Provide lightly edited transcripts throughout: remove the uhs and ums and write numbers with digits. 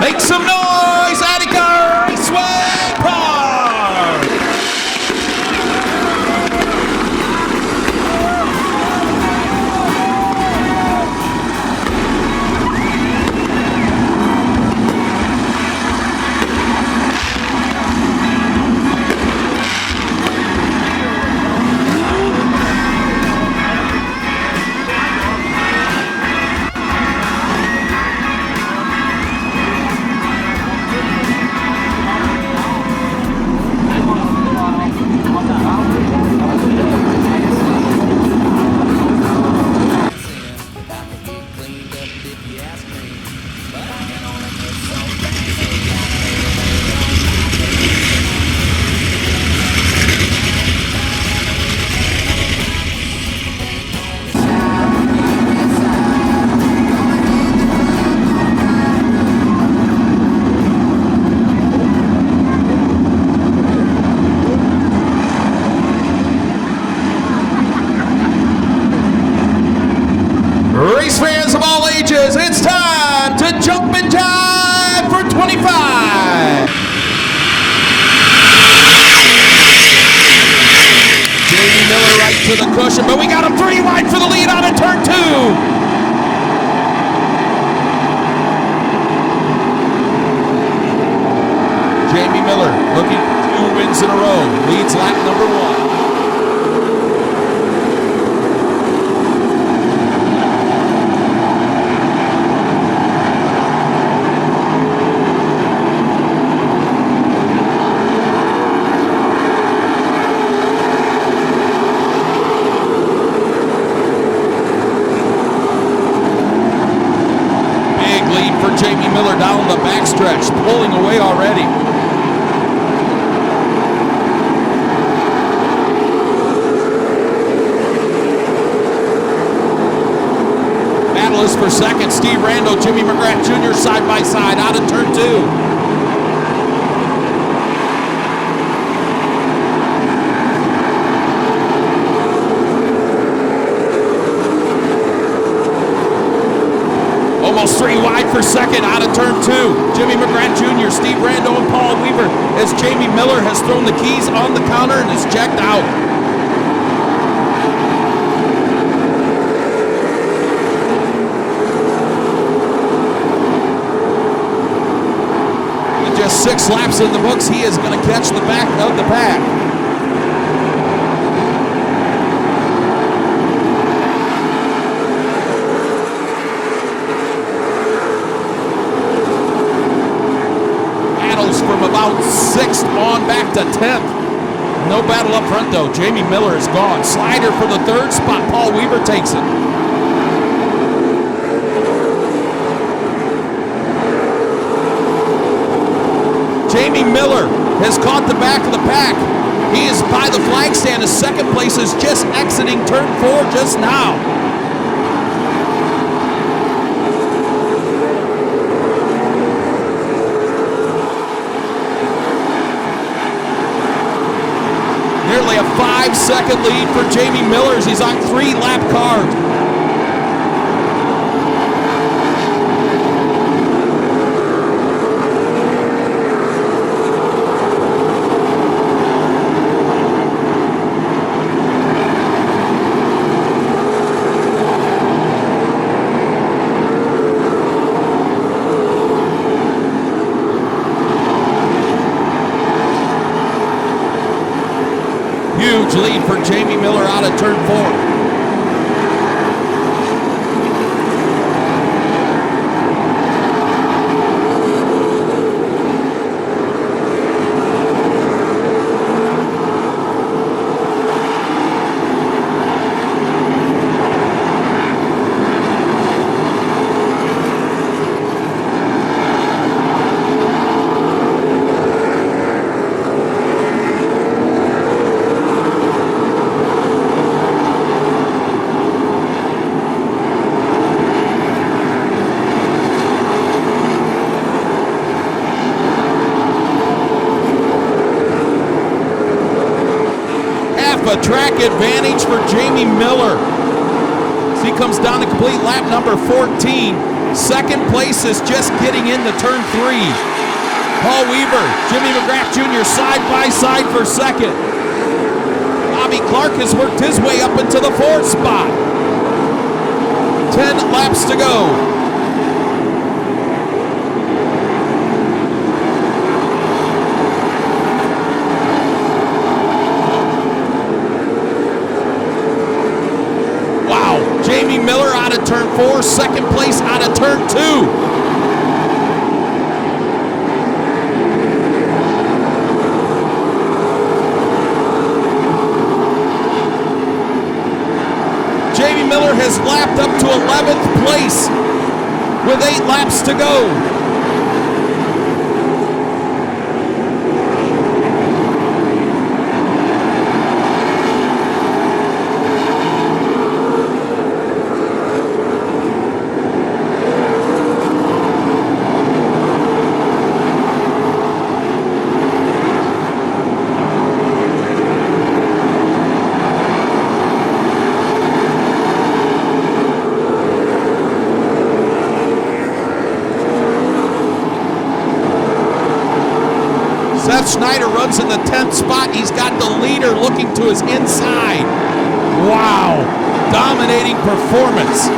Make some noise, Attica Raceway Park! Race fans of all ages, it's time to jump and jive for 25. Jamie Miller right to the cushion, but we got him 3 wide for the lead on a turn 2. Jamie Miller looking for 2 wins in a row, leads lap number 1. Jamie Miller down the backstretch, pulling away already. Battle is for second. Steve Randall, Jimmy McGrath Jr. side by side out of turn 2. Almost 3 wide for second out of turn 2. Jimmy McGrath Jr., Steve Randall, and Paul Weaver as Jamie Miller has thrown the keys on the counter and is checked out. With just 6 laps in the books, he is going to catch the back of the pack. From about 6th on back to 10th. No battle up front though. Jamie Miller is gone. Slider for the 3rd spot. Paul Weaver takes it. Jamie Miller has caught the back of the pack. He is by the flag stand. His 2nd place is just exiting turn 4 just now. Nearly a 5-second lead for Jamie Miller as he's on 3-lap cars. Huge lead for Jamie Miller out of turn 4. A track advantage for Jamie Miller as he comes down to complete lap number 14. Second place is just getting into turn 3. Paul Weaver, Jimmy McGrath Jr. side by side for second. Bobby Clark has worked his way up into the 4th spot. 10 laps to go. Jamie Miller out of turn 4, second place out of turn 2. Jamie Miller has lapped up to 11th place with 8 laps to go. Seth Schneider runs in the 10th spot. He's got the leader looking to his inside. Wow, dominating performance.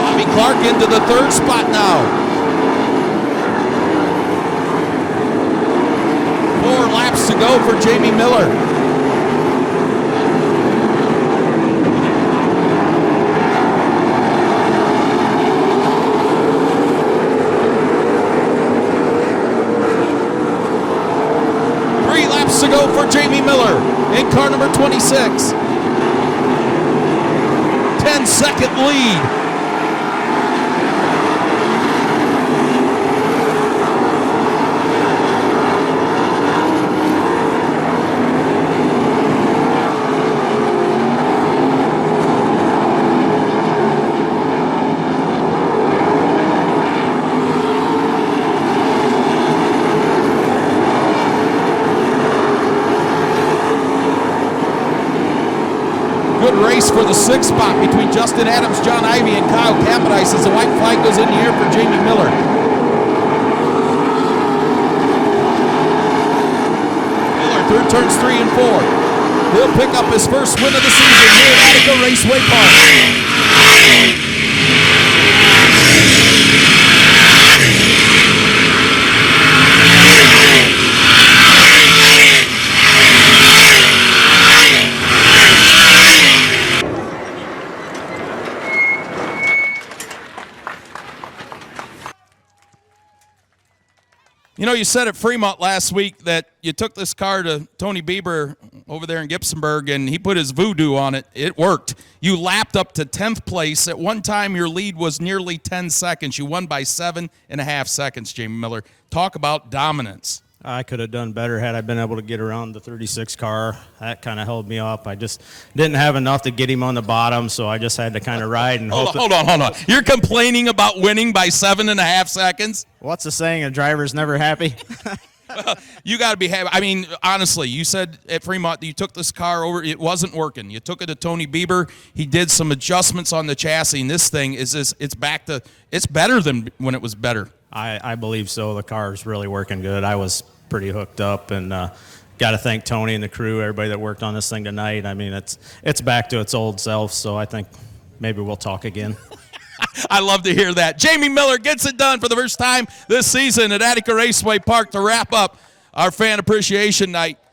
Bobby Clark into the 3rd spot now. 4 laps to go for Jamie Miller. Three laps to go for Jamie Miller in car number 26. 10-second lead. Race for the 6th spot between Justin Adams, John Ivey, and Kyle Capodice as the white flag goes in the air for Jamie Miller. Miller through turns 3 and 4. He'll pick up his first win of the season here at Attica Raceway Park. You know, you said at Fremont last week that you took this car to Tony Bieber over there in Gibsonburg, and he put his voodoo on it. It worked. You lapped up to 10th place. At one time, your lead was nearly 10 seconds. You won by 7.5 seconds, Jamie Miller. Talk about dominance. I could have done better had I been able to get around the 36 car. That kind of held me up. I just didn't have enough to get him on the bottom, so I just had to kind of ride and hope. Hold on. You're complaining about winning by 7.5 seconds? What's the saying? A driver's never happy. You got to be happy. I mean, honestly, you said at Fremont you took this car over. It wasn't working. You took it to Tony Bieber. He did some adjustments on the chassis, and this thing it's better than when it was better. I believe so. The car's really working good. I was pretty hooked up, and got to thank Tony and the crew, everybody that worked on this thing tonight. I mean, it's back to its old self, so I think maybe we'll talk again. I love to hear that. Jamie Miller gets it done for the first time this season at Attica Raceway Park to wrap up our Fan Appreciation Night.